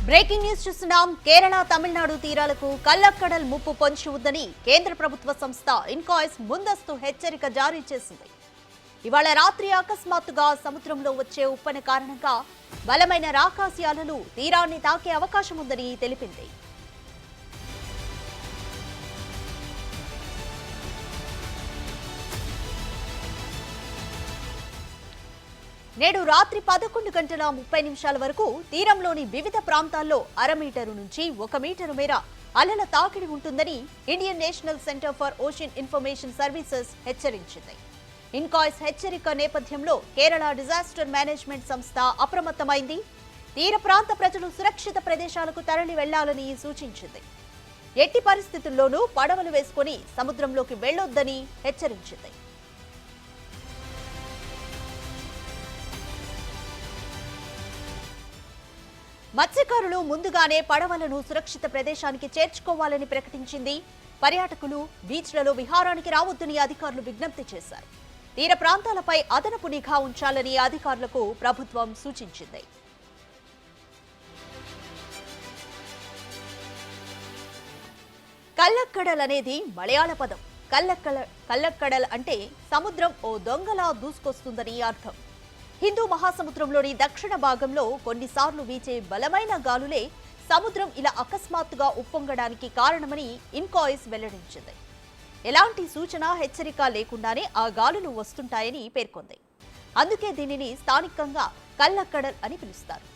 Breaking news చూస్తున్నాం. కేరళ తమిళనాడు తీరాలకు కల్లక్కడల్ ముప్పు పొంచి ఉందని కేంద్ర ప్రభుత్వ సంస్థ ఇన్కాయిస్ ముందస్తు హెచ్చరిక జారీ చేసింది. ఇవాళ రాత్రి అకస్మాత్తుగా సముద్రంలో వచ్చే ఉప్పెన కారణంగా బలమైన రాకాసి అలలు తీరాన్ని తాకే అవకాశం ఉందని తెలిపింది. నేడు రాత్రి 11:30 వరకు తీరంలోని వివిధ ప్రాంతాల్లో అర మీటరు నుంచి 1 మీటరు మేర అలల తాకిడి ఉంటుందని Indian national centre for ocean information services హెచ్చరించింది. ఇన్కాయిస్ హెచ్చరిక నేపథ్యంలో కేరళ డిజాస్టర్ మేనేజ్మెంట్ సంస్థ అప్రమత్తమైంది. తీర ప్రాంత ప్రజలు సురక్షిత ప్రదేశాలకు తరలి వెళ్లాలని సూచించింది. ఎట్టి పరిస్థితుల్లోనూ పడవలు వేసుకుని సముద్రంలోకి వెళ్లొద్దని హెచ్చరించింది. మత్స్యకారులు ముందుగానే పడవలను సురక్షిత ప్రదేశానికి చేర్చుకోవాలని ప్రకటించింది. పర్యాటకులు బీచ్లలో విహారానికి రావద్దని అధికారులు విజ్ఞప్తి చేశారు. తీర ప్రాంతాలపై అదనపు నిఘా ఉంచాలని అధికారులకు ప్రభుత్వం సూచించింది. కల్లక్కడల్ అనేది మలయాళ పదం. కల్లక్కడల్ అంటే సముద్రం ఓ దొంగలా దూసుకొస్తుందని అర్థం. హిందూ మహాసముద్రంలోని దక్షిణ భాగంలో కొన్నిసార్లు వీచే బలమైన గాలులే సముద్రం ఇలా అకస్మాత్తుగా ఉప్పొంగడానికి కారణమని ఇన్కాయిస్ వెల్లడించింది. ఎలాంటి సూచన హెచ్చరిక లేకుండానే ఆ గాలులు వస్తుంటాయని పేర్కొంది. అందుకే దీనిని స్థానికంగా కల్లక్కడల్ అని పిలుస్తారు.